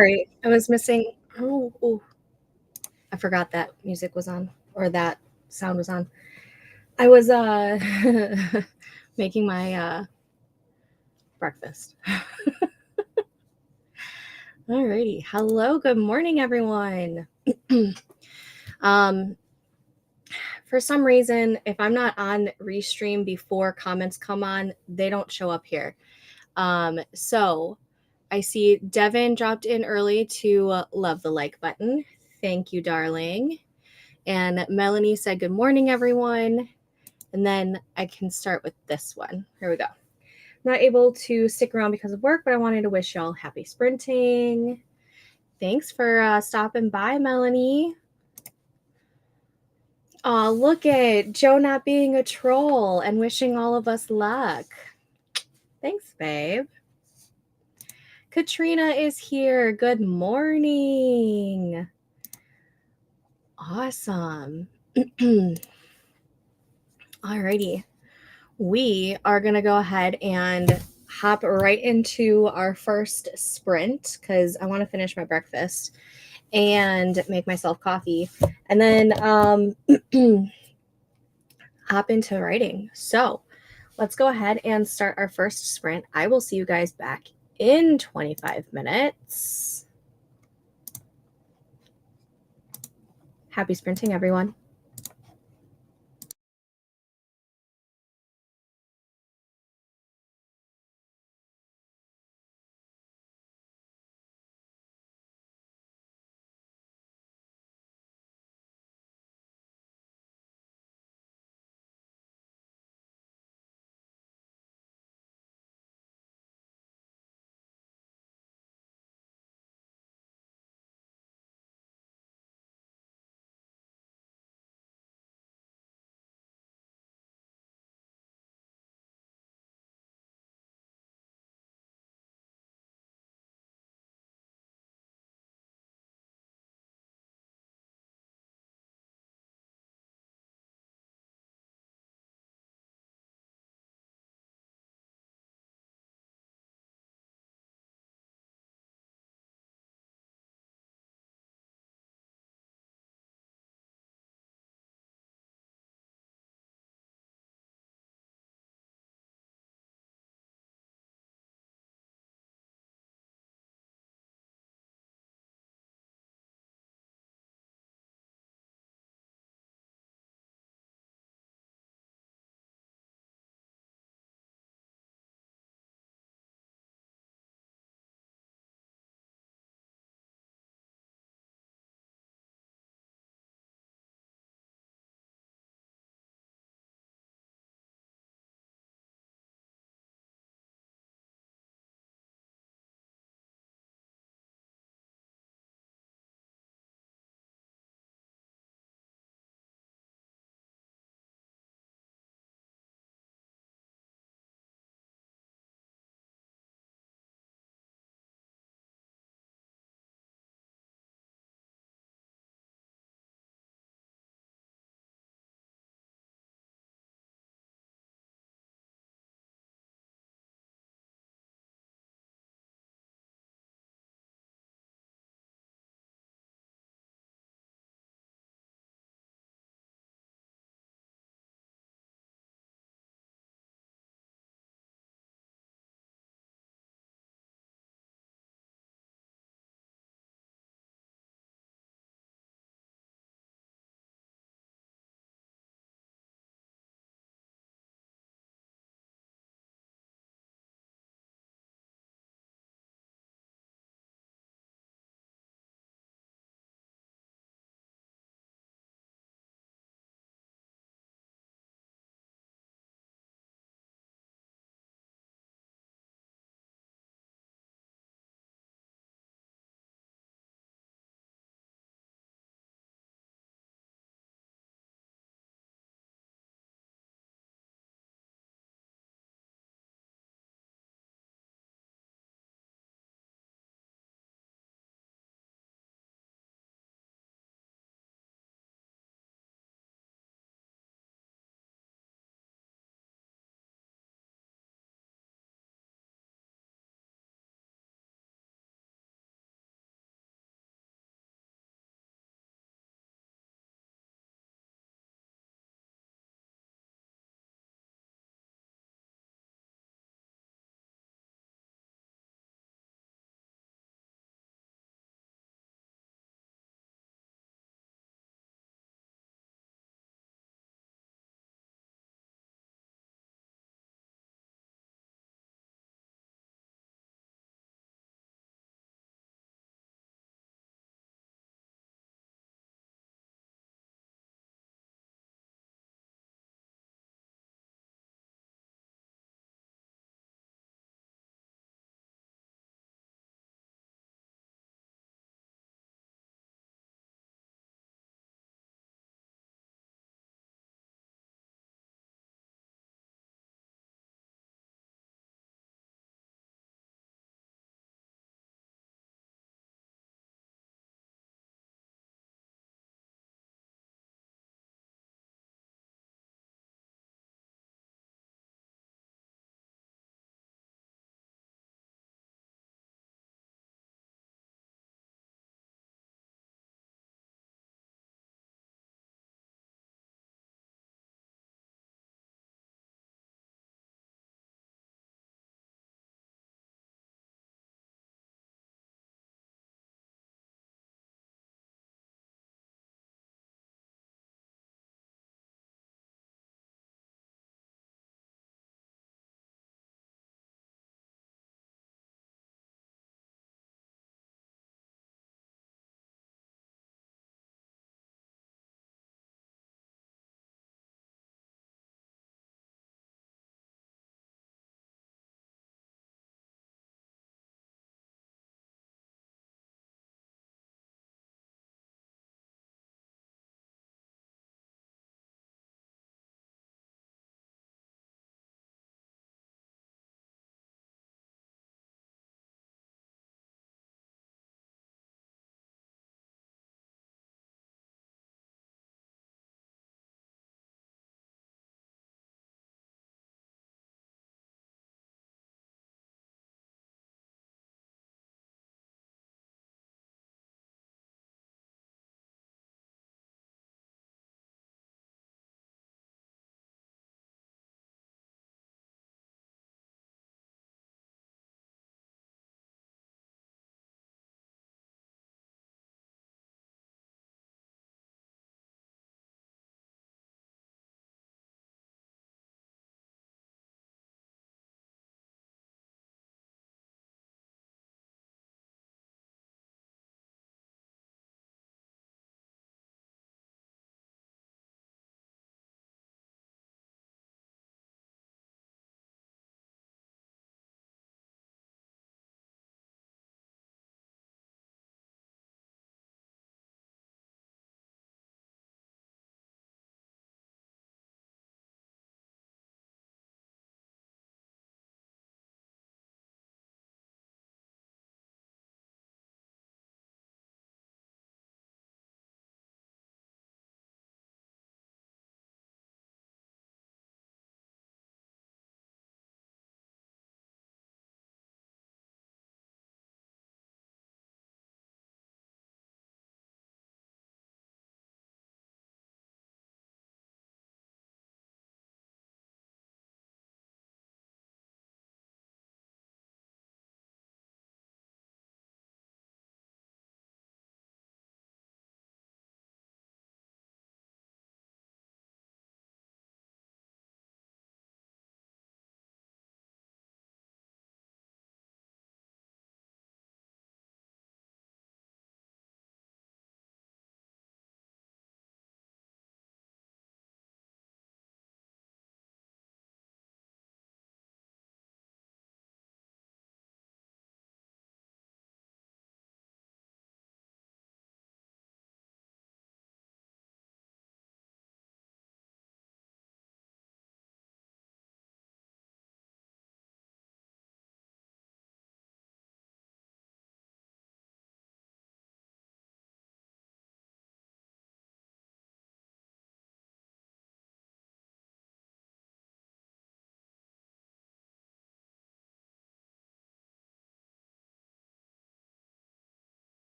sorry. I was missing. Oh, I forgot that music was on, or that sound was on. I was making my breakfast. Alrighty. Hello, good morning, everyone. For some reason, if I'm not on Restream before comments come on, they don't show up here. So I see Devin dropped in early to love the like button. Thank you, darling. And Melanie said, good morning, everyone. And then I can start with this one. Here we go. Not able to stick around because of work, but I wanted to wish y'all happy sprinting. Thanks for stopping by, Melanie. Oh, look at Joe not being a troll and wishing all of us luck. Thanks, babe. Katrina is here. Good morning. Awesome. Alrighty. We are going to go ahead and hop right into our first sprint because I want to finish my breakfast and make myself coffee. And then hop into writing. So let's go ahead and start our first sprint. I will see you guys back in 25 minutes. Happy sprinting, everyone.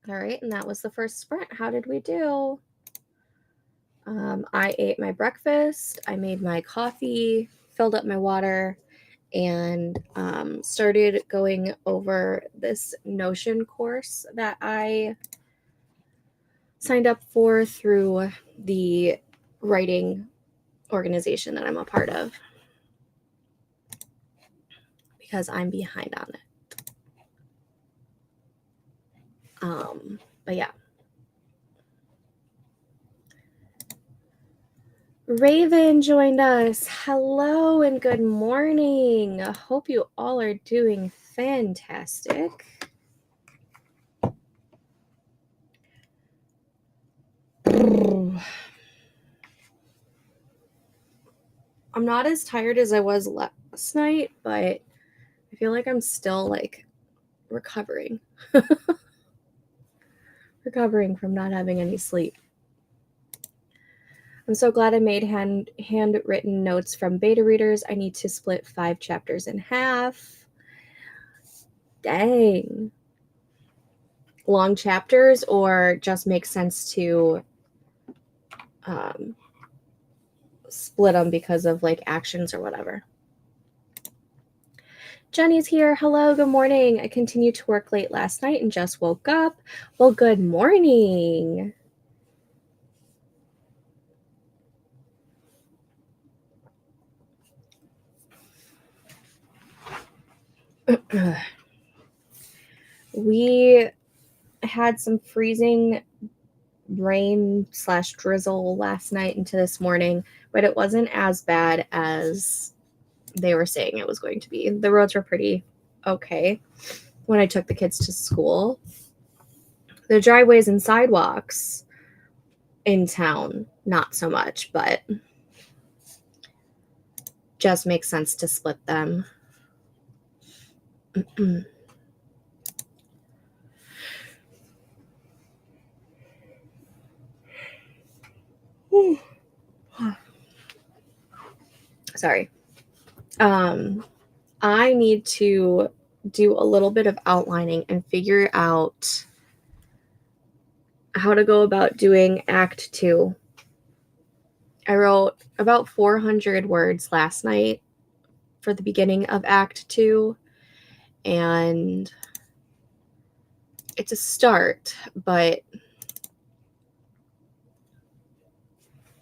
All right, and that was the first sprint. How did we do? I ate my breakfast, I made my coffee, filled up my water, and started going over this Notion course that I signed up for through the writing organization that I'm a part of, because I'm behind on it. But yeah. Raven joined us. Hello and good morning. I hope you all are doing fantastic. I'm not as tired as I was last night, but I feel like I'm still like recovering. Recovering from not having any sleep. I'm so glad I made handwritten notes from beta readers. I need to split 5 chapters in half. Dang. Long chapters, or just makes sense to split them because of like actions or whatever. Jenny's here. Hello, good morning. I continued to work late last night and just woke up. Well, good morning. We had some freezing rain / drizzle last night into this morning, but it wasn't as bad as they were saying it was going to be. The roads were pretty okay when I took the kids to school. The driveways and sidewalks in town, not so much, but just makes sense to split them. Sorry. I need to do a little bit of outlining and figure out how to go about doing Act 2. I wrote about 400 words last night for the beginning of Act 2, and it's a start, but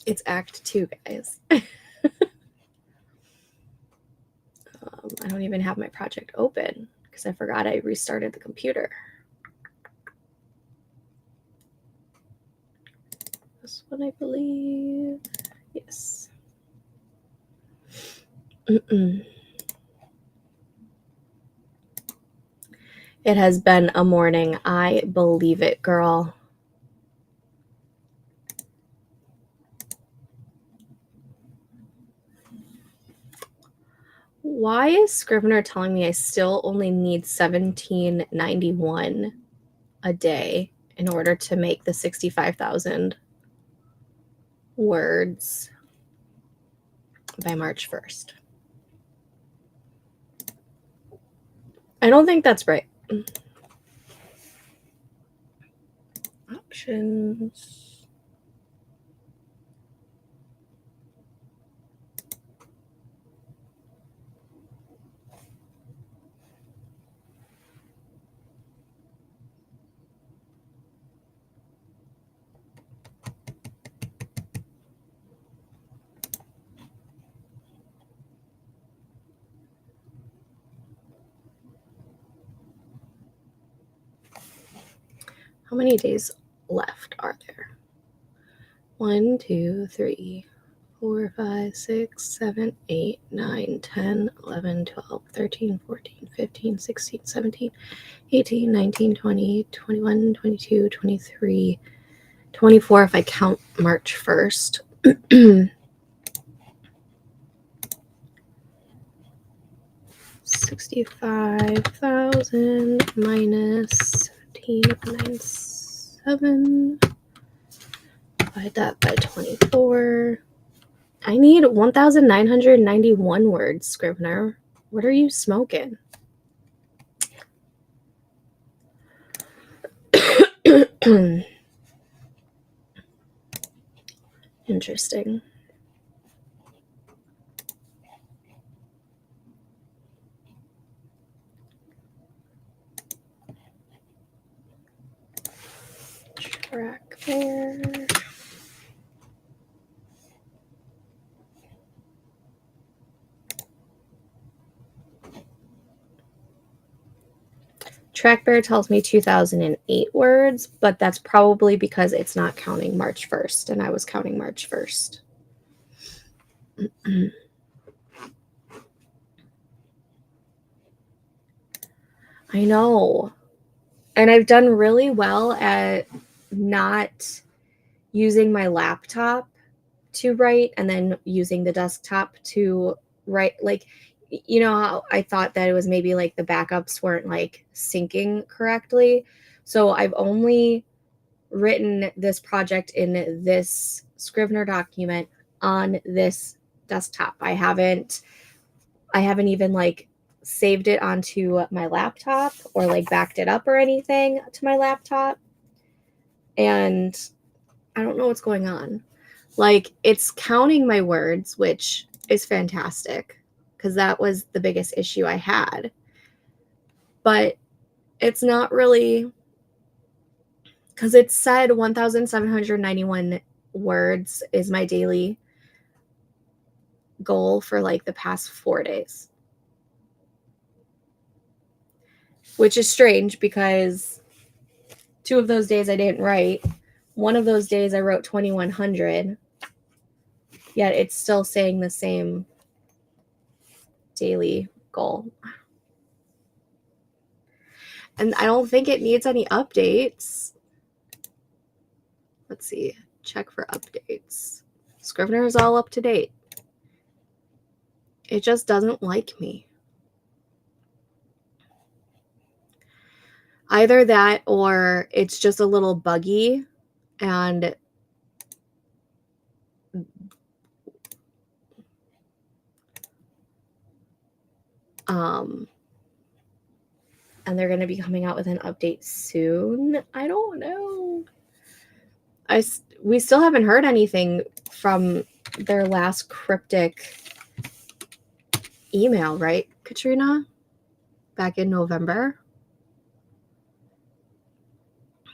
it's Act 2, guys. I don't even have my project open because I forgot I restarted the computer. This one, I believe. Yes. It has been a morning. I believe it, girl. Why is Scrivener telling me I still only need $17.91 a day in order to make the 65,000 words by March 1st? I don't think that's right. Options. How many days left are there? 1, 2, 3, 4, 5, 6, 7, 8, 9, 10, 11, 12, 13, 14, 15, 16, 17, 18, 19, 20, 21, 22, 23, 24 if I count March 1st. 65,000 minus 17.97 Divide that by 24. I need 1,991 words, Scrivener. What are you smoking? Interesting. Track there. Track Bear tells me 2008 words, but that's probably because it's not counting March 1st, and I was counting March 1st. I know. And I've done really well at not using my laptop to write and then using the desktop to write. Like, you know how I thought that it was maybe like the backups weren't like syncing correctly. So I've only written this project in this Scrivener document on this desktop. I haven't even like saved it onto my laptop or like backed it up or anything to my laptop. And I don't know what's going on. Like, it's counting my words, which is fantastic because that was the biggest issue I had. But it's not really, because it said 1,791 words is my daily goal for like the past 4 days. Which is strange because 2 of those days I didn't write. One of those days I wrote 2,100. Yet it's still saying the same daily goal. And I don't think it needs any updates. Let's see. Check for updates. Scrivener is all up to date. It just doesn't like me. Either that or it's just a little buggy and they're going to be coming out with an update soon. I don't know. We still haven't heard anything from their last cryptic email, right, Katrina? Back in November.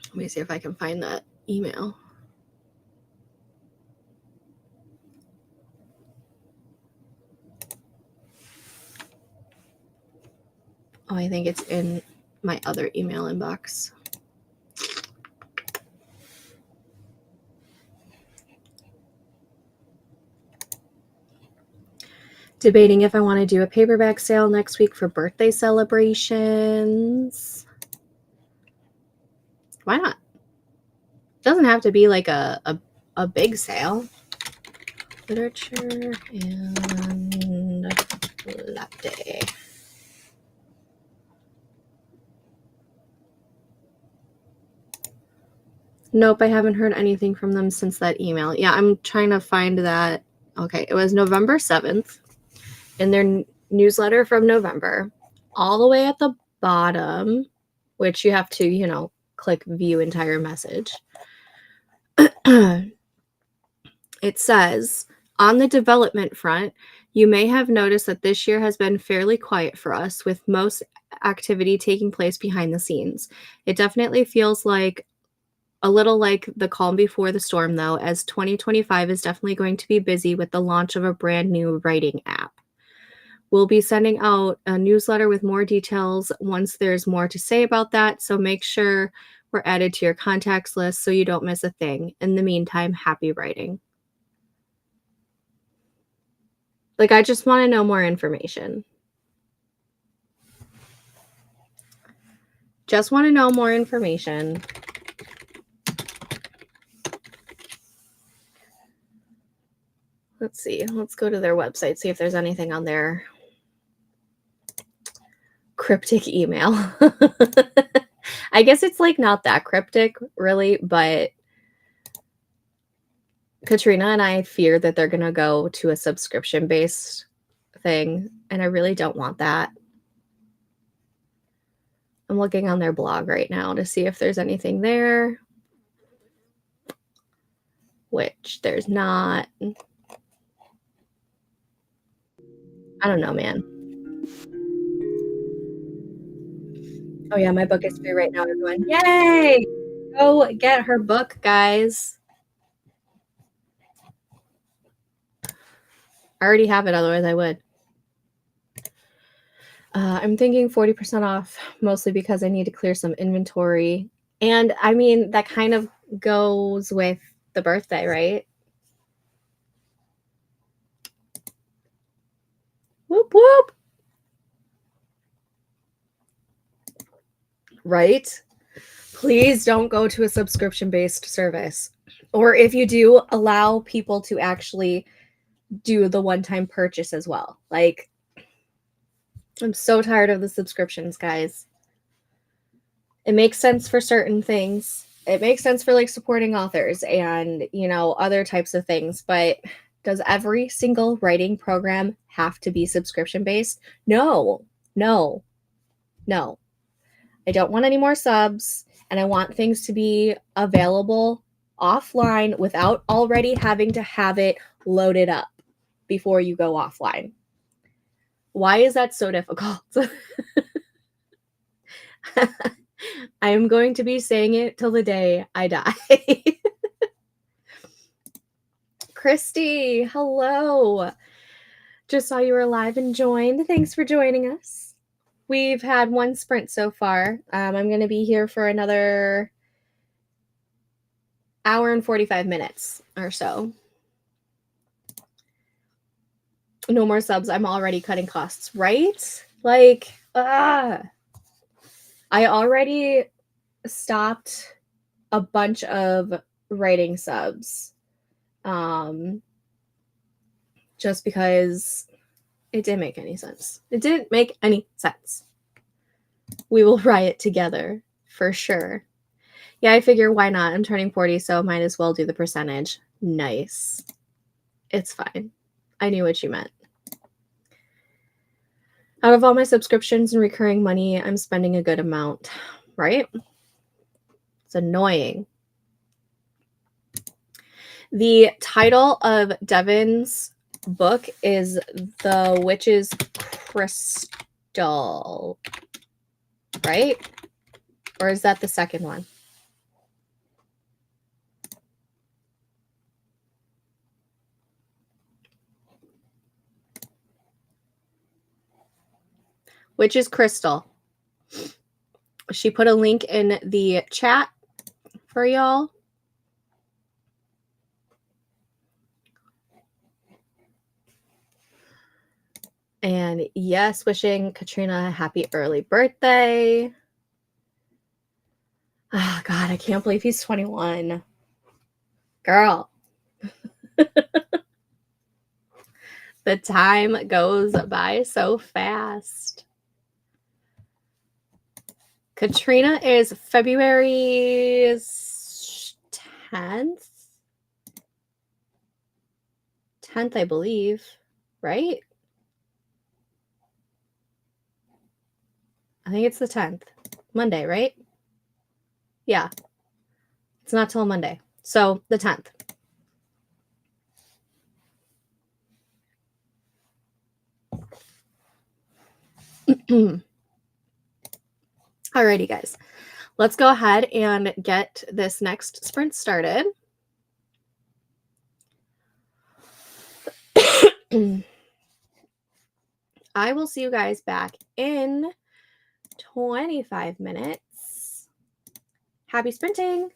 Let me see if I can find that email. Oh, I think it's in my other email inbox. Debating if I want to do a paperback sale next week for birthday celebrations. Why not? It doesn't have to be like a big sale. Literature and latte. Nope, I haven't heard anything from them since that email. Yeah, I'm trying to find that. Okay, it was November 7th in their newsletter from November, all the way at the bottom, which you have to, you know, click view entire message. It says, on the development front, you may have noticed that this year has been fairly quiet for us, with most activity taking place behind the scenes. It definitely feels like a little like the calm before the storm, though, as 2025 is definitely going to be busy with the launch of a brand new writing app. We'll be sending out a newsletter with more details once there's more to say about that, so make sure we're added to your contacts list so you don't miss a thing. In the meantime, happy writing. Like, I just want to know more information. Just want to know more information. Let's see. Let's go to their website, see if there's anything on their cryptic email. I guess it's like not that cryptic, really, but Katrina and I fear that they're going to go to a subscription-based thing, and I really don't want that. I'm looking on their blog right now to see if there's anything there, which there's not. I don't know, man. Oh yeah, my book is free right now, everyone. Yay! Go get her book, guys. I already have it, otherwise I would. I'm thinking 40% off, mostly because I need to clear some inventory. And I mean, that kind of goes with the birthday, right? Whoop, whoop. Right? Please don't go to a subscription-based service. Or if you do, allow people to actually do the one-time purchase as well. Like, I'm so tired of the subscriptions, guys. It makes sense for certain things. It makes sense for like supporting authors and, you know, other types of things, but does every single writing program have to be subscription based? No. No. No. I don't want any more subs, and I want things to be available offline without already having to have it loaded up before you go offline. Why is that so difficult? I am going to be saying it till the day I die. Christy, hello. Just saw you were live and joined. Thanks for joining us. We've had one sprint so far. I'm going to be here for another hour and 45 minutes or so. No more subs. I'm already cutting costs, right? Like, I already stopped a bunch of writing subs. Just because it didn't make any sense. It didn't make any sense. We will riot together for sure. Yeah, I figure why not? I'm turning 40, so might as well do the percentage. Nice. It's fine. I knew what you meant. Out of all my subscriptions and recurring money, I'm spending a good amount, right? It's annoying. The title of Devin's book is The Witch's Crystal, right? Or is that the second one? Witch's Crystal. She put a link in the chat for y'all. And yes, wishing Katrina a happy early birthday. Oh, God, I can't believe he's 21. Girl. The time goes by so fast. Katrina is February 10th? 10th, I believe, right? I think it's the 10th. Monday, right? Yeah. It's not till Monday. So the 10th. Alrighty, guys. Let's go ahead and get this next sprint started. I will see you guys back in 25 minutes. Happy sprinting!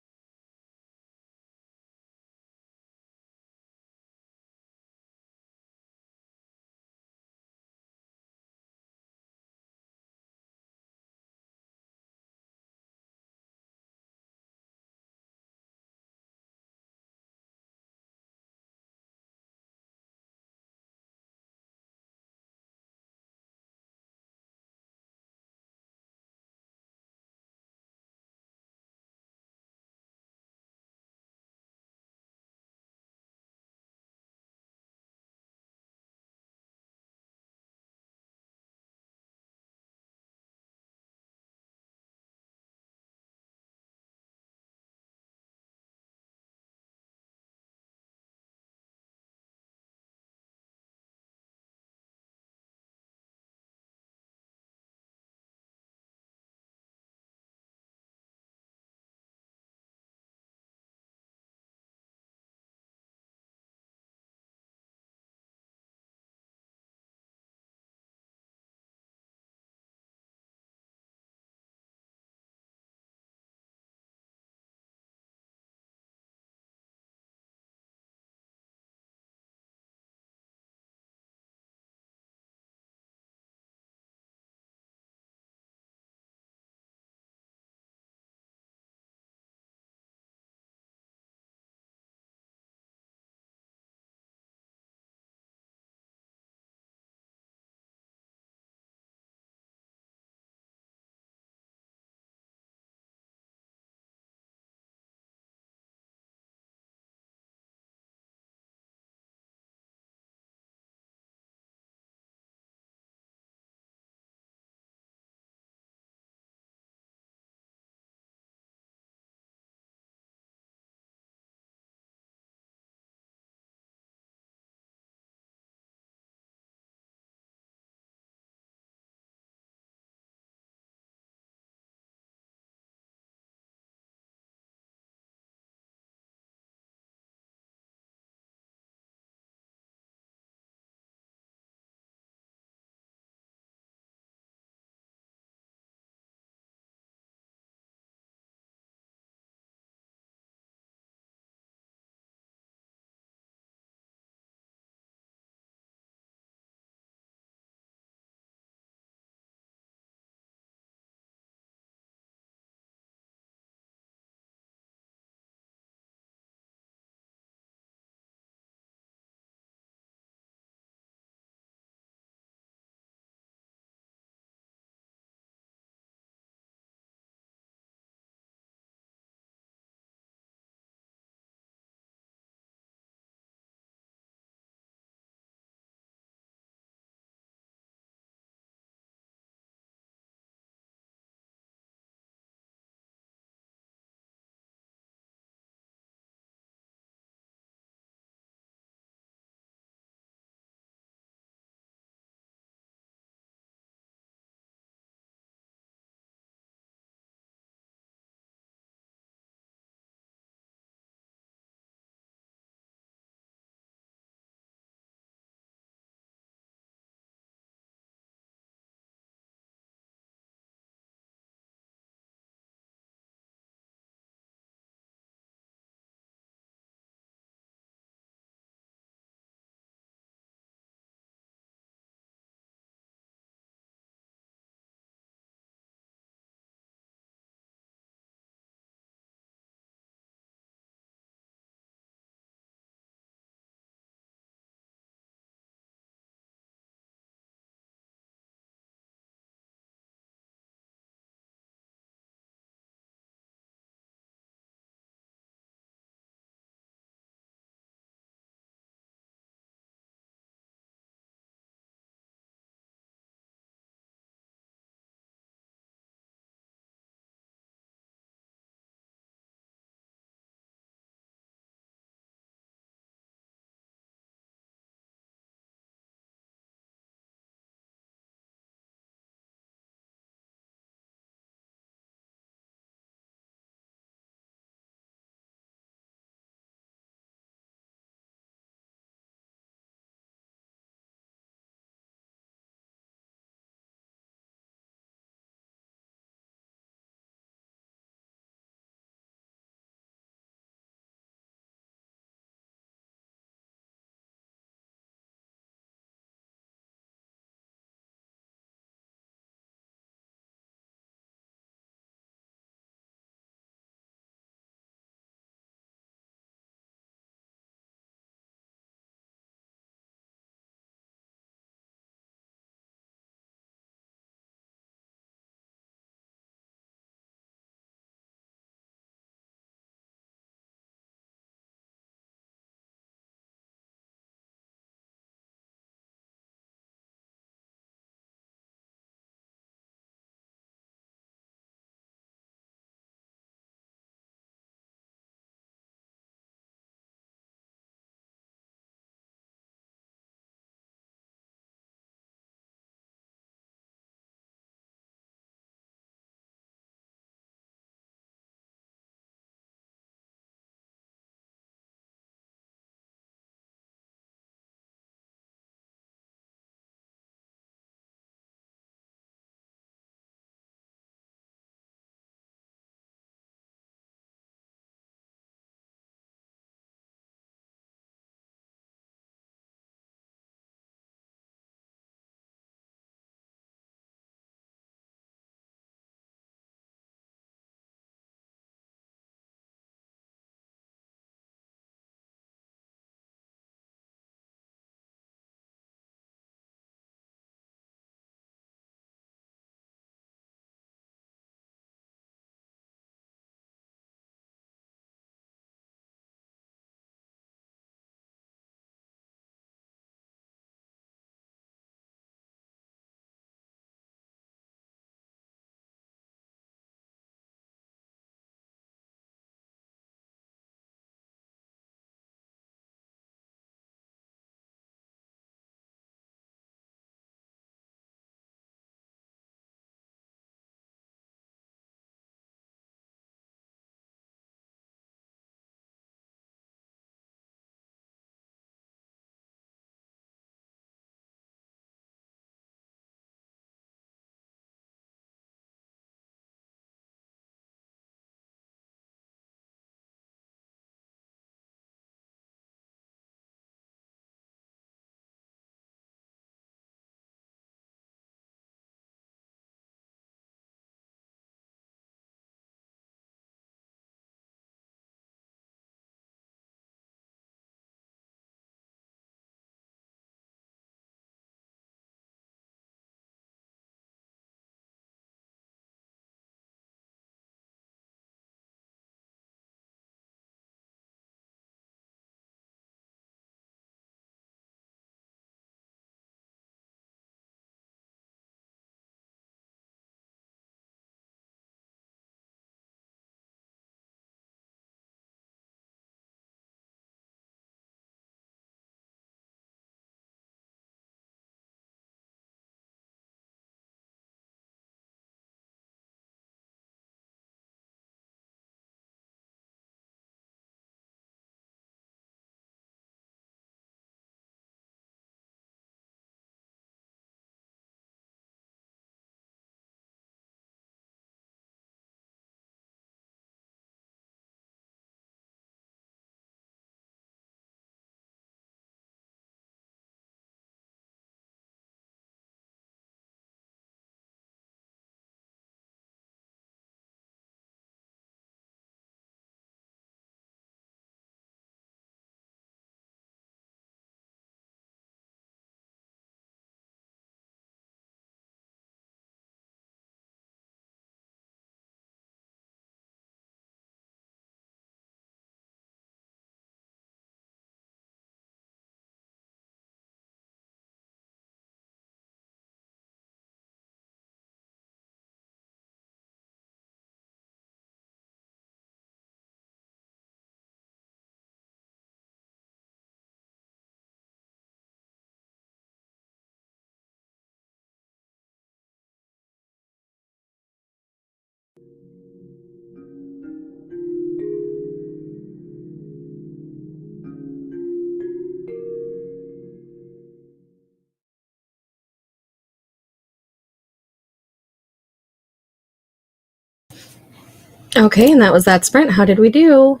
Okay, and that was that sprint. How did we do?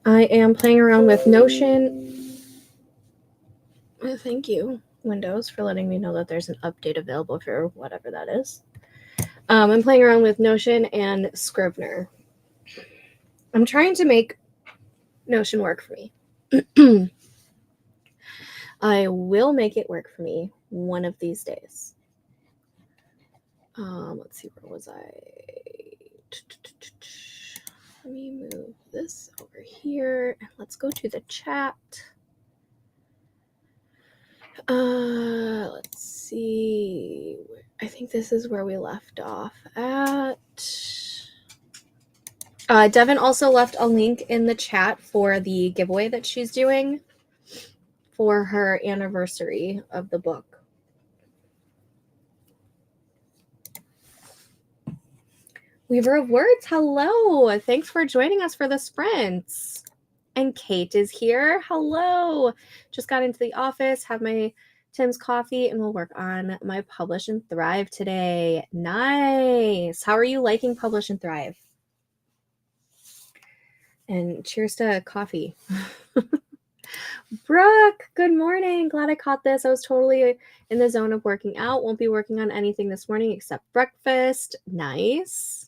I am playing around with Notion. Thank you, Windows, for letting me know that there's an update available for whatever that is. I'm playing around with Notion and Scrivener. I'm trying to make Notion work for me. I will make it work for me one of these days. Let's see, where was I? Let me move this over here and let's go to the chat. Let's see. I think this is where we left off at. Devin also left a link in the chat for the giveaway that she's doing for her anniversary of the book. Weaver of Words, hello. Thanks for joining us for the sprints. And Kate is here. Hello. Just got into the office, have my Tim's coffee, and we'll work on my Publish and Thrive today. Nice. How are you liking Publish and Thrive? And cheers to coffee. Brooke, good morning. Glad I caught this. I was totally in the zone of working out. Won't be working on anything this morning except breakfast. Nice.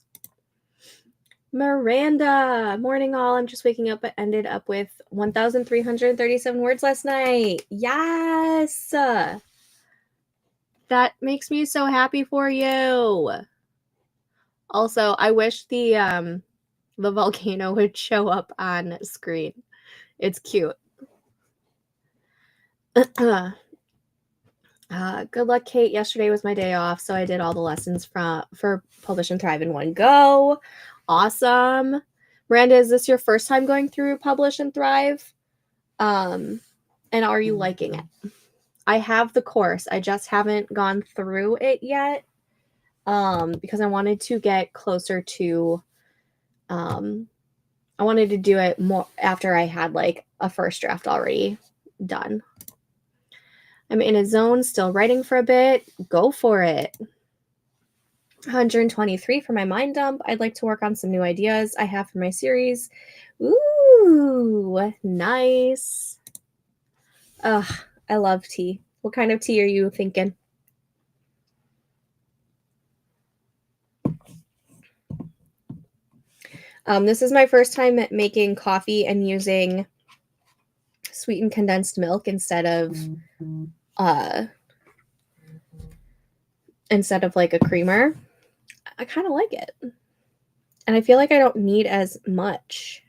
Miranda, morning all. I'm just waking up, but ended up with 1,337 words last night. Yes. That makes me so happy for you. Also, I wish the volcano would show up on screen. It's cute. Good luck, Kate. Yesterday was my day off, so I did all the lessons for Publish and Thrive in one go. Awesome. Miranda, is this your first time going through Publish and Thrive? And are you liking it? I have the course. I just haven't gone through it yet because I wanted to get closer to I wanted to do it more after I had like a first draft already done. I'm in a zone, still writing for a bit. Go for it. 123 for my mind dump. I'd like to work on some new ideas I have for my series. Ooh, nice. Ugh, I love tea. What kind of tea are you thinking? This is my first time making coffee and using sweetened condensed milk instead of like a creamer. I kind of like it. And I feel like I don't need as much.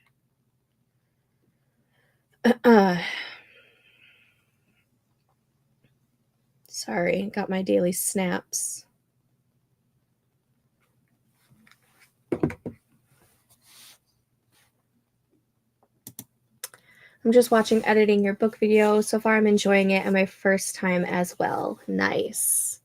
Sorry, got my daily snaps. I'm just watching editing your book video. So far, I'm enjoying it and my first time as well. Nice.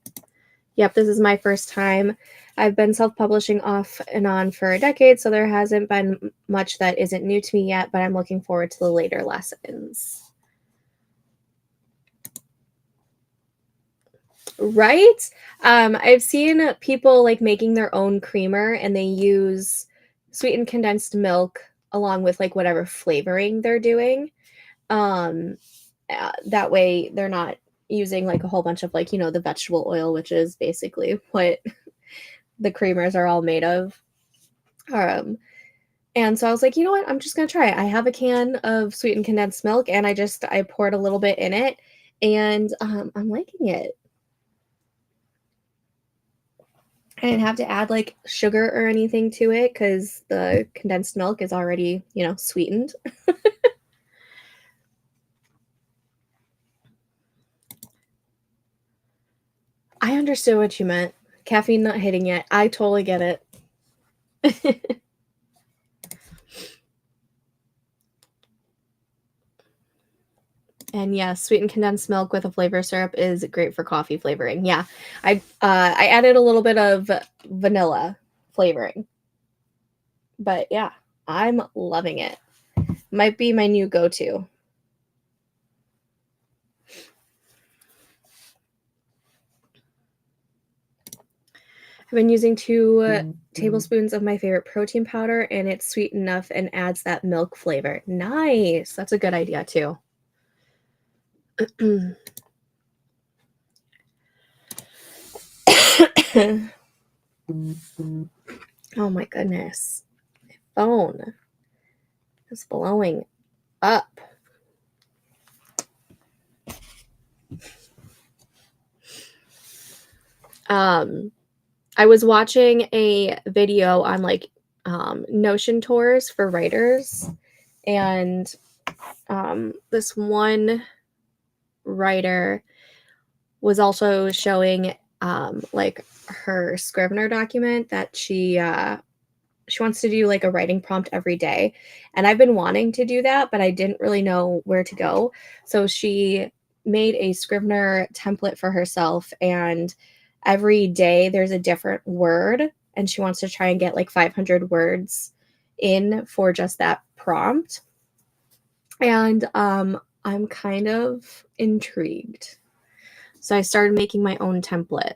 Yep, this is my first time. I've been self-publishing off and on for a decade, so there hasn't been much that isn't new to me yet, but I'm looking forward to the later lessons. Right? I've seen people like making their own creamer and they use sweetened condensed milk along with like whatever flavoring they're doing. That way they're not using like a whole bunch of like, you know, the vegetable oil, which is basically what the creamers are all made of. And so I was like, you know what? I'm just going to try it. I have a can of sweetened condensed milk and I poured a little bit in it and I'm liking it. I didn't have to add like sugar or anything to it because the condensed milk is already, you know, sweetened. I understood what you meant. Caffeine not hitting yet. I totally get it. And yes, sweetened condensed milk with a flavor syrup is great for coffee flavoring. Yeah, I added a little bit of vanilla flavoring. But yeah, I'm loving it. Might be my new go-to. been using 2 tablespoons of my favorite protein powder, and it's sweet enough and adds that milk flavor. Nice. That's a good idea too. Oh my goodness. My phone is blowing up. I was watching a video on like Notion tours for writers, and this one writer was also showing like her Scrivener document that she wants to do like a writing prompt every day. And I've been wanting to do that, but I didn't really know where to go. So she made a Scrivener template for herself, and every day there's a different word, and she wants to try and get like 500 words in for just that prompt. And I'm kind of intrigued. So I started making my own template.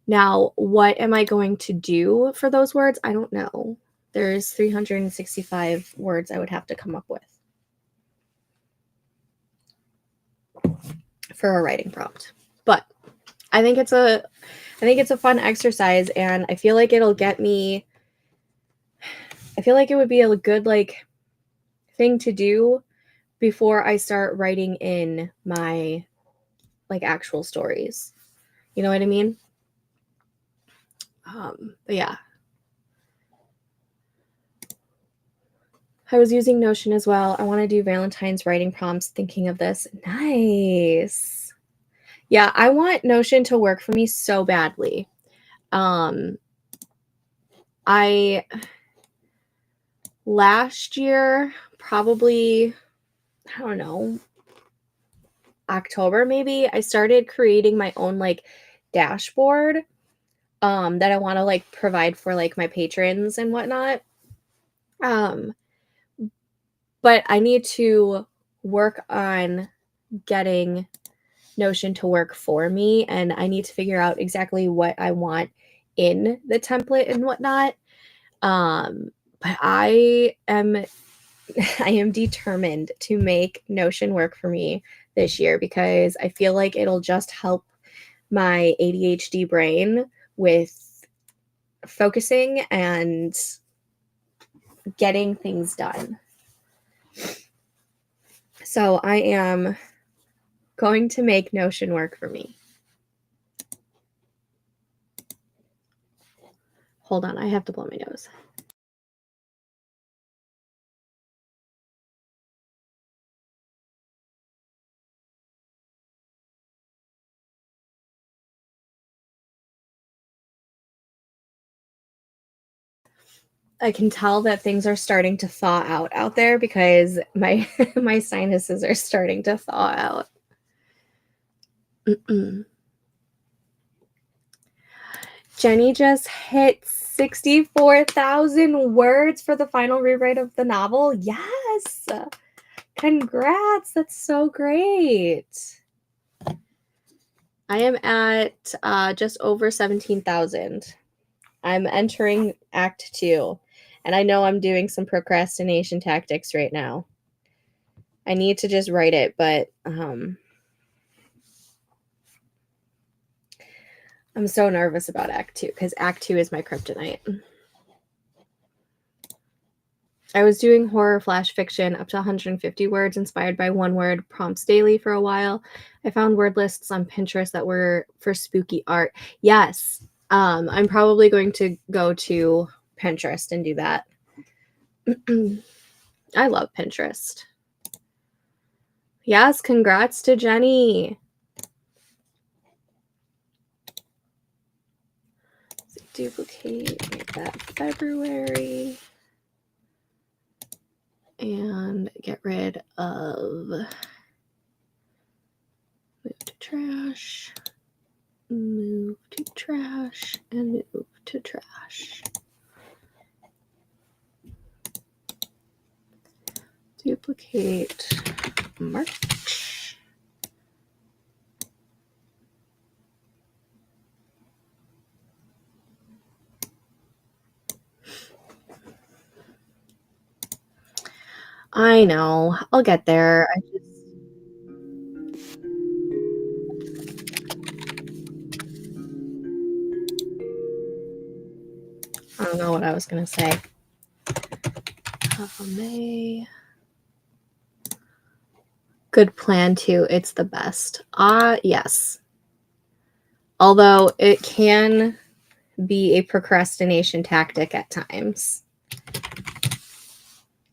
Now, what am I going to do for those words? I don't know. There's 365 words I would have to come up with for a writing prompt. But I think it's a fun exercise, and I feel like it'll get me, I feel like it would be a good like thing to do before I start writing in my like actual stories. You know what I mean? But yeah. I was using Notion as well. I want to do Valentine's writing prompts, thinking of this. Nice. Yeah, I want Notion to work for me so badly. I last year, probably, I don't know, October maybe, I started creating my own like dashboard that I want to like provide for like my patrons and whatnot. But I need to work on getting Notion to work for me, and I need to figure out exactly what I want in the template and whatnot. But I am determined to make Notion work for me this year, because I feel like it'll just help my ADHD brain with focusing and getting things done. So I am going to make Notion work for me. Hold on, I have to blow my nose. I can tell that things are starting to thaw out there, because my my sinuses are starting to thaw out. Jenny just hit 64,000 words for the final rewrite of the novel. Yes. Congrats. That's so great. I am at just over 17,000. I'm entering Act 2, and I know I'm doing some procrastination tactics right now. I need to just write it, but I'm so nervous about Act 2, because Act 2 is my kryptonite. I was doing horror flash fiction up to 150 words, inspired by one-word prompts daily for a while. I found word lists on Pinterest that were for spooky art. Yes, I'm probably going to go to Pinterest and do that. I love Pinterest. Yes, congrats to Jenny. Duplicate, make that February, and get rid of move to trash, move to trash, and move to trash. Duplicate March. I know. I'll get there. I don't know what I was going to say. May. Good plan too. It's the best. Yes. Although it can be a procrastination tactic at times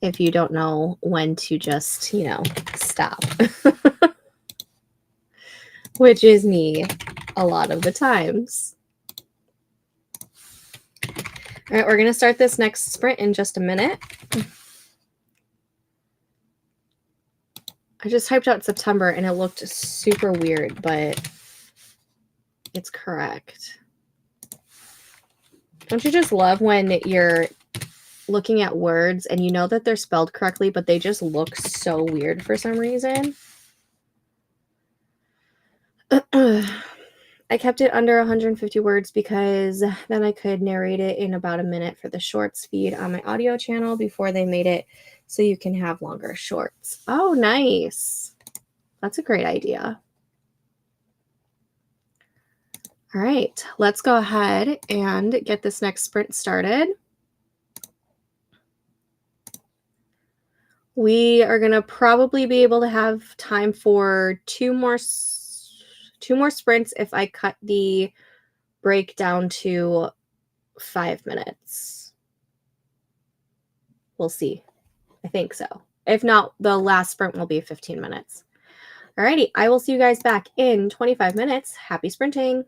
if you don't know when to just, stop, which is me a lot of the times. All right, we're going to start this next sprint in just a minute. I just typed out September and it looked super weird, but it's correct. Don't you just love when you're looking at words and you know that they're spelled correctly, but they just look so weird for some reason? I kept it under 150 words because then I could narrate it in about a minute for the shorts feed on my audio channel before they made it so you can have longer shorts. Oh, nice. That's a great idea. All right, let's go ahead and get this next sprint started. We are going to probably be able to have time for two more sprints if I cut the break down to 5 minutes. We'll see. I think so. If not, the last sprint will be 15 minutes. Alrighty, I will see you guys back in 25 minutes. Happy sprinting.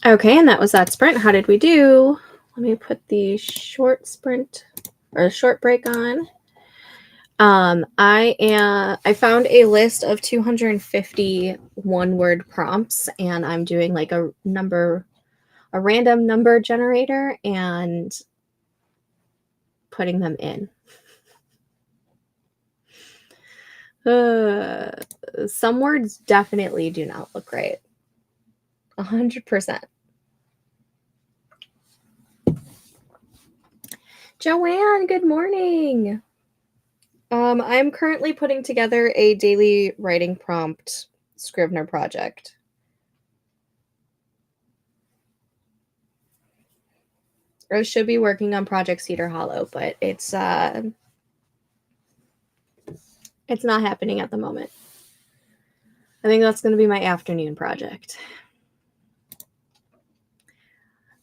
Okay, and that was that sprint. How did we do? Let me put the short sprint or short break on. I found a list of 250 one-word prompts, and I'm doing like a random number generator and putting them in. Some words definitely do not look right. 100%. Joanne, good morning. I'm currently putting together a daily writing prompt Scrivener project. I should be working on Project Cedar Hollow, but it's not happening at the moment. I think that's going to be my afternoon project.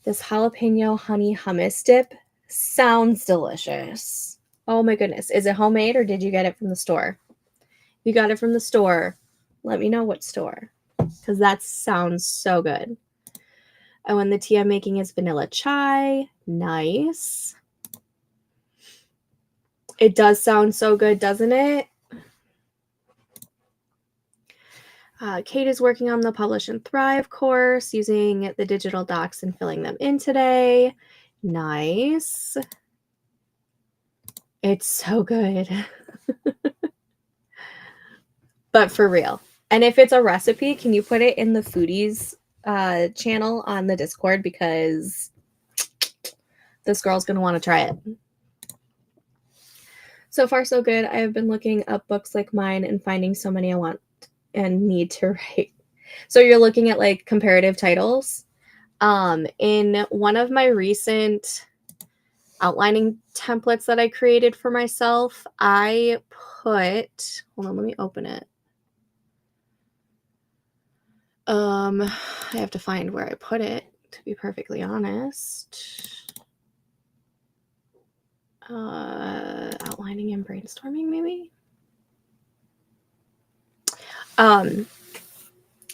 This jalapeno honey hummus dip sounds delicious. Oh my goodness. Is it homemade or did you get it from the store? If you got it from the store, let me know what store, because that sounds so good. Oh, and the tea I'm making is vanilla chai. Nice. It does sound so good, doesn't it? Kate is working on the Publish and Thrive course, using the digital docs and filling them in today. Nice. It's so good. But for real. And if it's a recipe, can you put it in the foodies channel on the Discord, because this girl's going to want to try it. So far, so good. I have been looking up books like mine and finding so many I want and need to write. So you're looking at like comparative titles. In one of my recent outlining templates that I created for myself, I put, hold on, let me open it. I have to find where I put it, to be perfectly honest. Outlining and brainstorming, maybe.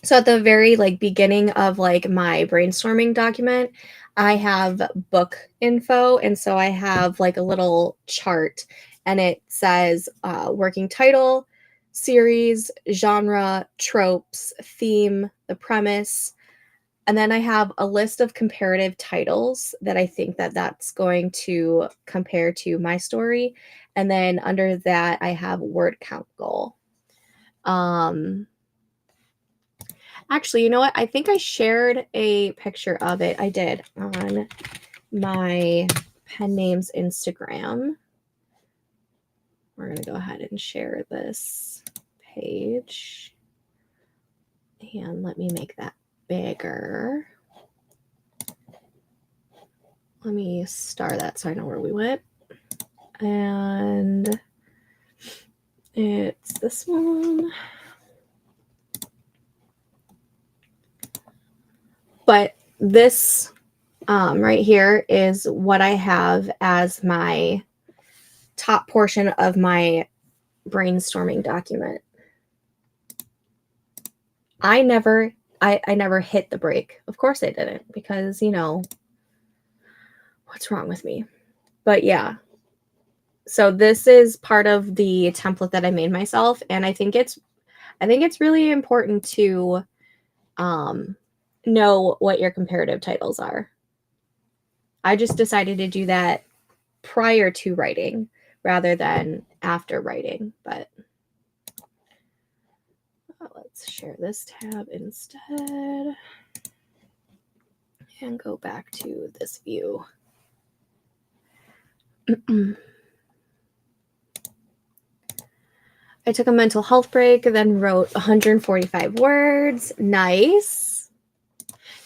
So at the very like beginning of like my brainstorming document, I have book info, and so I have like a little chart, and it says working title, series, genre, tropes, theme, the premise, and then I have a list of comparative titles that I think that that's going to compare to my story, and then under that I have word count goal. Actually, you know what? I think I shared a picture of it. I did on my pen names Instagram. We're going to go ahead and share this page. And let me make that bigger. Let me star that so I know where we went. And it's this one. But this right here is what I have as my top portion of my brainstorming document. I never hit the break. Of course I didn't, because, you know, what's wrong with me? But yeah. So this is part of the template that I made myself, and I think it's really important to know what your comparative titles are. I just decided to do that prior to writing rather than after writing, but let's share this tab instead and go back to this view. I took a mental health break, then wrote 145 words. Nice.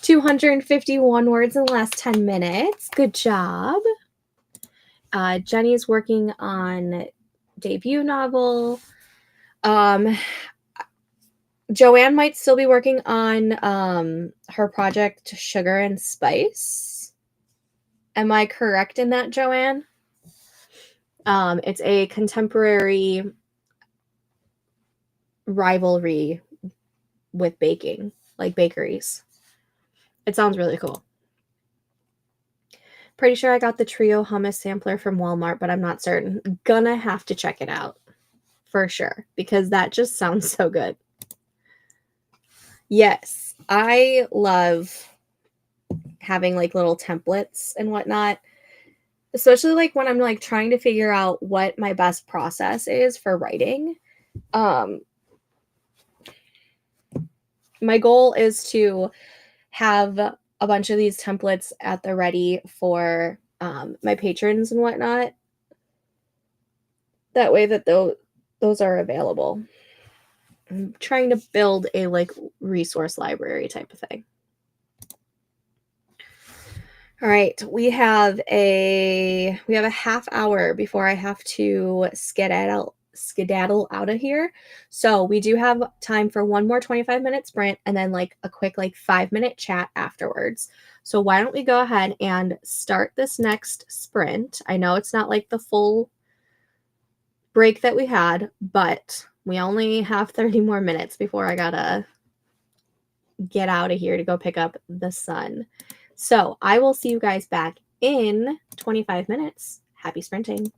251 words in the last 10 minutes. Good job. Jenny's working on debut novel. Joanne might still be working on her project Sugar and Spice. Am I correct in that, Joanne? It's a contemporary rivalry with baking, like bakeries. It sounds really cool. Pretty sure I got the Trio hummus sampler from Walmart, but I'm not certain. Gonna have to check it out for sure because that just sounds so good. Yes, I love having like little templates and whatnot, especially like when I'm like trying to figure out what my best process is for writing. My goal is to have a bunch of these templates at the ready for my patrons and whatnot. That way that those are available. I'm trying to build a like resource library type of thing. All right, we have a half hour before I have to skedaddle out of here. So we do have time for one more 25-minute sprint and then like a quick like 5-minute chat afterwards. So why don't we go ahead and start this next sprint? I know it's not like the full break that we had, but we only have 30 more minutes before I gotta get out of here to go pick up the sun. So I will see you guys back in 25 minutes. Happy sprinting.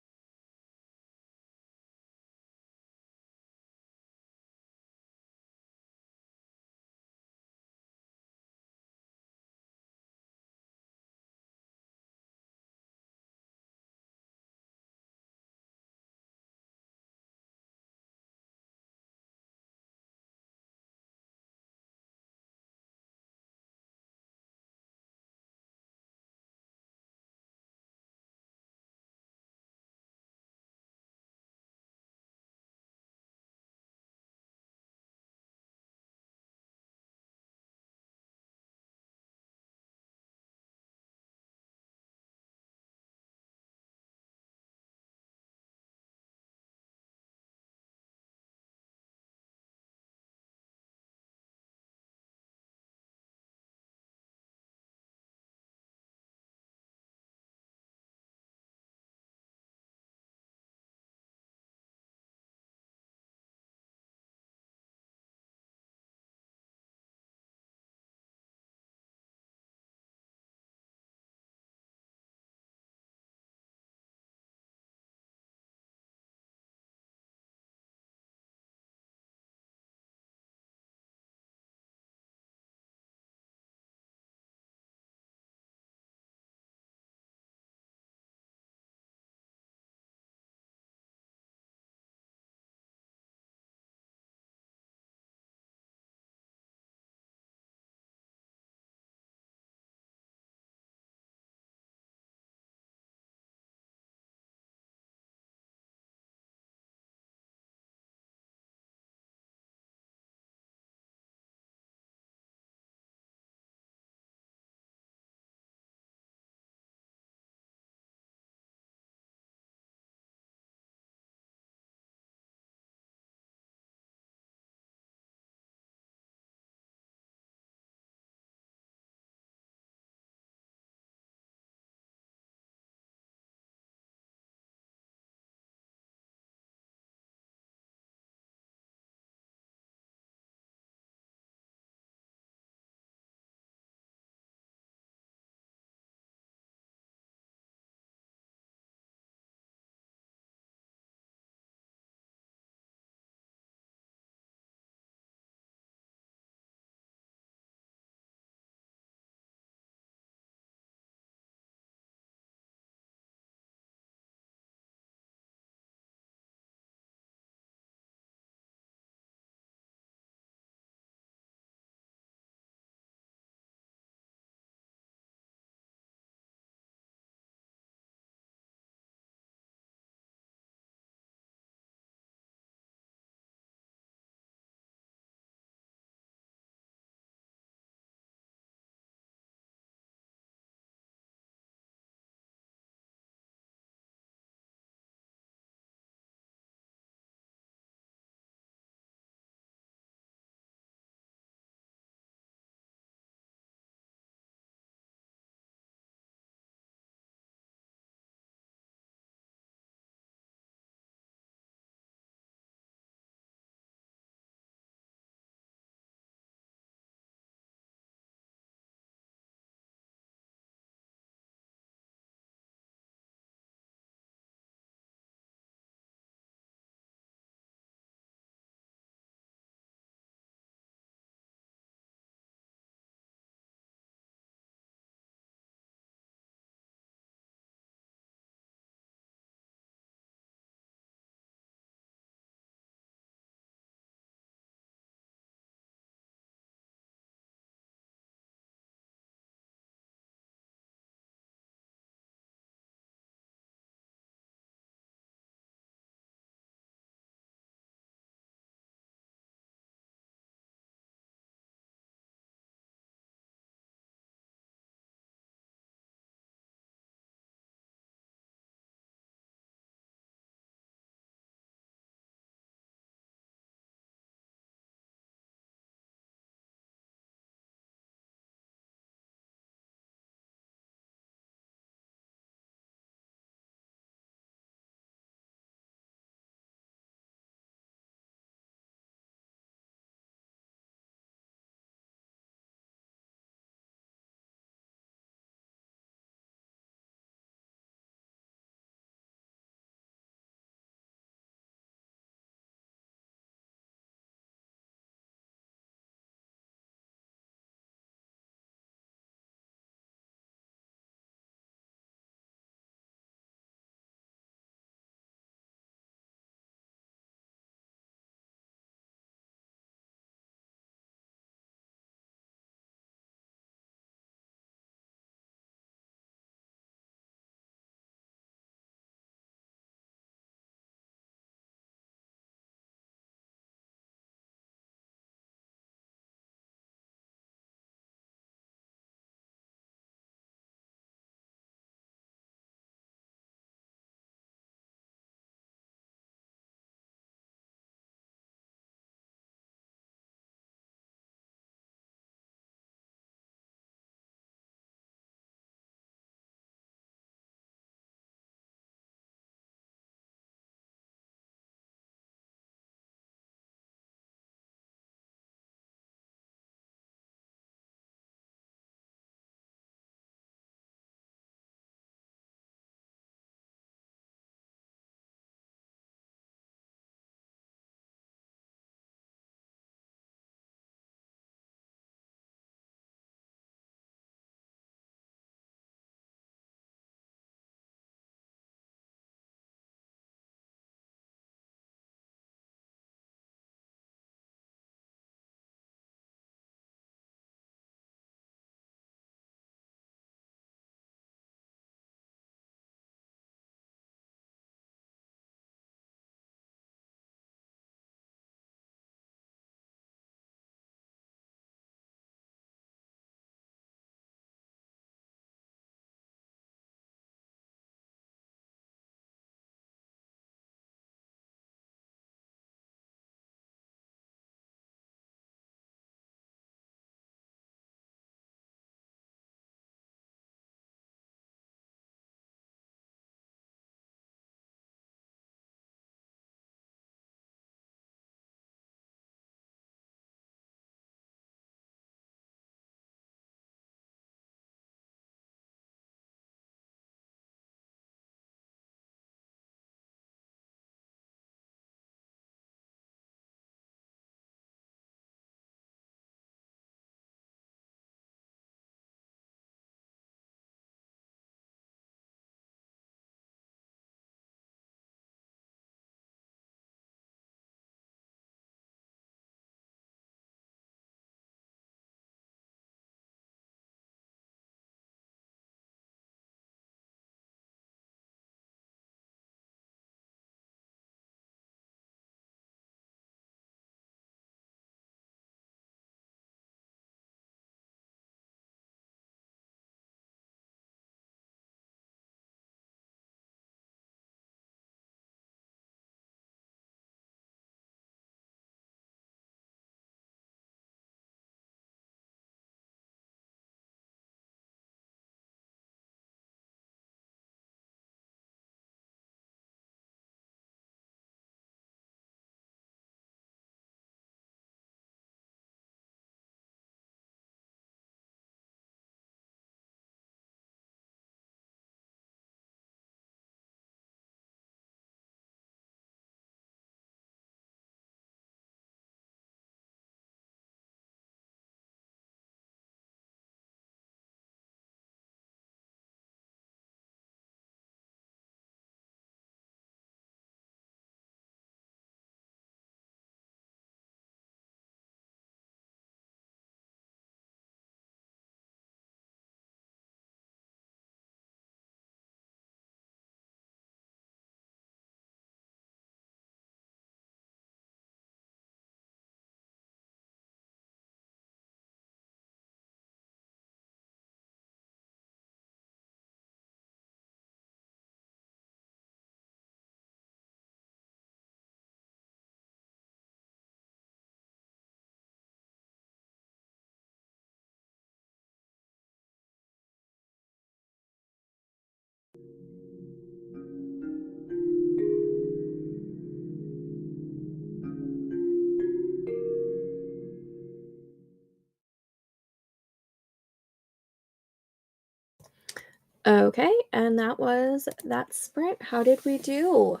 Okay, and that was that sprint. How did we do?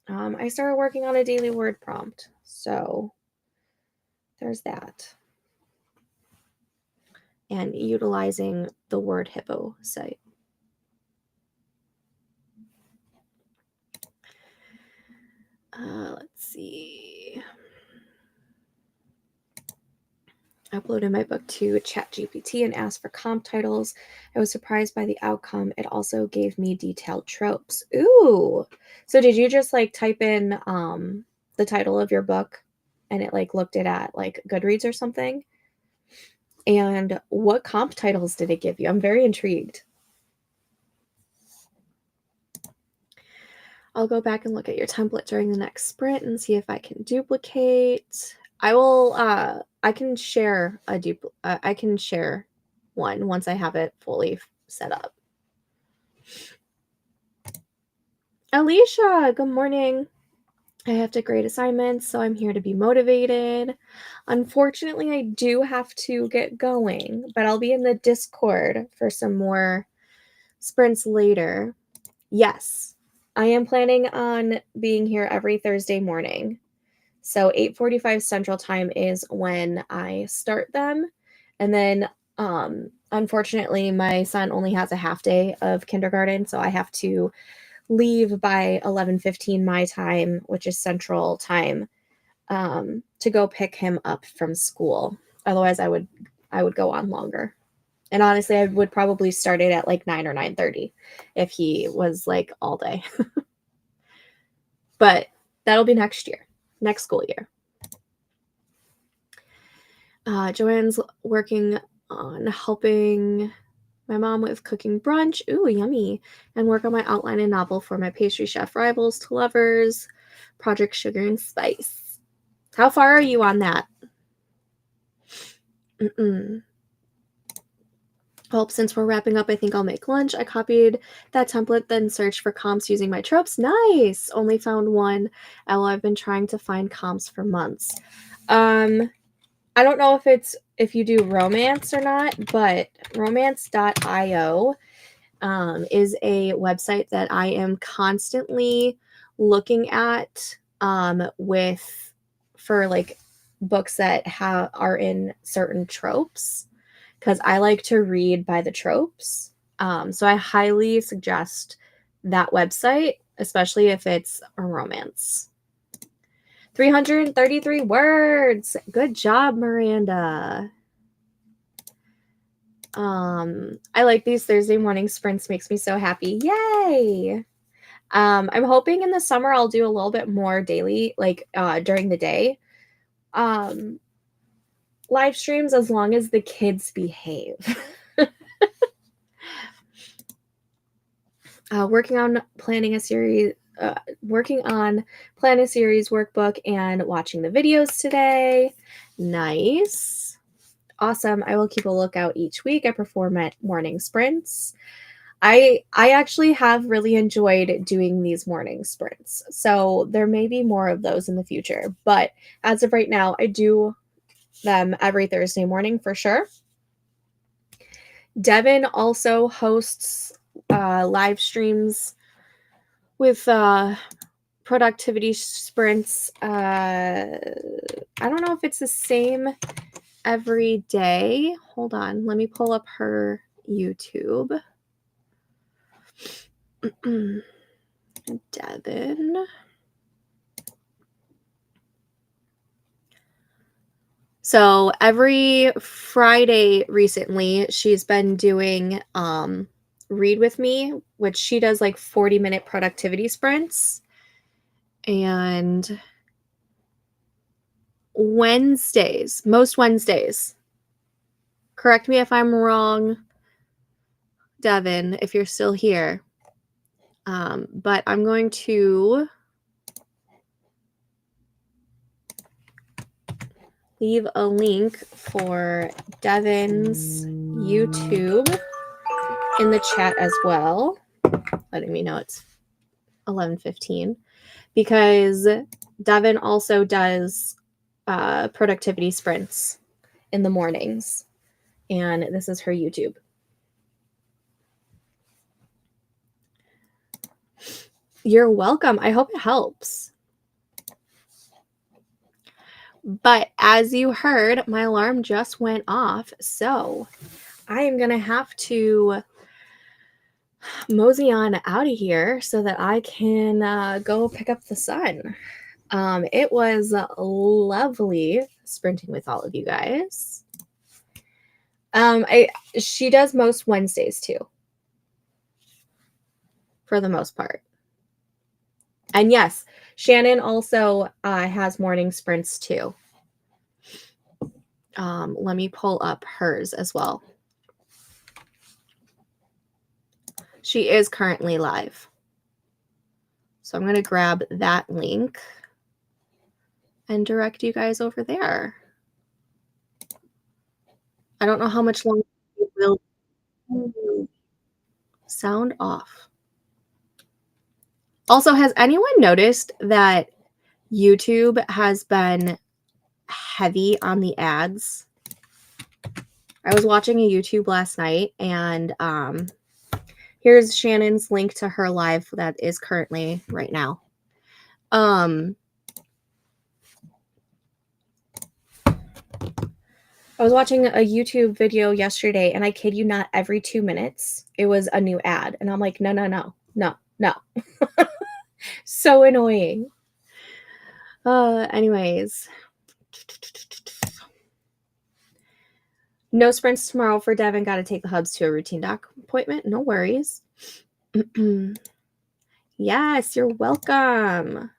I started working on a daily word prompt, so there's that. And utilizing the Word Hippo site. Let's see. I uploaded my book to ChatGPT and asked for comp titles. I was surprised by the outcome. It also gave me detailed tropes. Ooh. So did you just like type in the title of your book and it like looked it at like Goodreads or something? And what comp titles did it give you? I'm very intrigued. I'll go back and look at your template during the next sprint and see if I can duplicate. I will I can share I can share one once I have it fully set up. Alicia, good morning. I have to grade assignments, so I'm here to be motivated. Unfortunately, I do have to get going, but I'll be in the Discord for some more sprints later. Yes, I am planning on being here every Thursday morning. So 8:45 Central Time is when I start them. And then unfortunately my son only has a half day of kindergarten, so I have to leave by 11:15 my time, which is Central Time, to go pick him up from school. Otherwise I would go on longer. And honestly, I would probably start it at like 9 or 9:30 if he was like all day. But that'll be next year, next school year. Joanne's working on helping my mom with cooking brunch. Ooh, yummy. And work on my outline and novel for my pastry chef rivals to lovers, Project Sugar and Spice. How far are you on that? Well, since we're wrapping up, I think I'll make lunch. I copied that template, then searched for comps using my tropes. Nice! Only found one. I've been trying to find comps for months. I don't know if you do romance or not, but romance.io is a website that I am constantly looking at for like books that are in certain tropes, because I like to read by the tropes. So I highly suggest that website, especially if it's a romance. 333 words. Good job, Miranda. I like these Thursday morning sprints. Makes me so happy. Yay! I'm hoping in the summer I'll do a little bit more daily, like during the day. Live streams as long as the kids behave. Working on planning a series workbook and watching the videos today. Nice. Awesome. I will keep a lookout each week. I perform at morning sprints. I actually have really enjoyed doing these morning sprints. So there may be more of those in the future. But as of right now, I do them every Thursday morning for sure. Devin also hosts live streams with productivity sprints. I don't know if it's the same every day. Hold on. Let me pull up her YouTube. Devin. So every Friday recently, she's been doing Read With Me, which she does like 40-minute productivity sprints. And most Wednesdays, correct me if I'm wrong, Devin, if you're still here. But I'm going to leave a link for Devin's YouTube in the chat as well, letting me know it's 11:15, because Devin also does productivity sprints in the mornings, and this is her YouTube. You're welcome. I hope it helps. But as you heard, my alarm just went off, so I am going to have to mosey on out of here so that I can go pick up the son. It was lovely sprinting with all of you guys. She does most Wednesdays too, for the most part. And yes, Shannon also has morning sprints too. Let me pull up hers as well. She is currently live. So I'm going to grab that link and direct you guys over there. I don't know how much longer it will. Sound off. Also, has anyone noticed that YouTube has been heavy on the ads? I was watching a YouTube last night, and here's Shannon's link to her live that is currently right now. I was watching a YouTube video yesterday, and I kid you not, every 2 minutes, it was a new ad. And I'm like, no, no, no, no, no. So annoying. Anyways. No sprints tomorrow for Devin. Got to take the hubs to a routine doc appointment. No worries. Yes, you're welcome.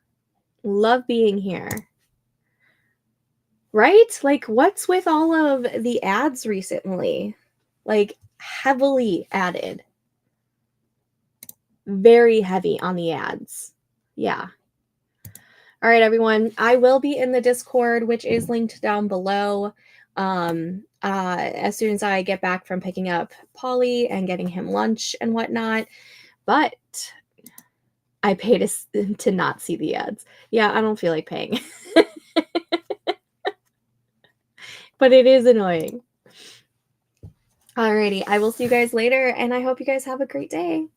Love being here. Right? Like, what's with all of the ads recently? Like, heavily added. Very heavy on the ads. Yeah. All right, everyone. I will be in the Discord, which is linked down below. As soon as I get back from picking up Polly and getting him lunch and whatnot. But I pay to not see the ads. Yeah, I don't feel like paying. But it is annoying. Alrighty, I will see you guys later, and I hope you guys have a great day.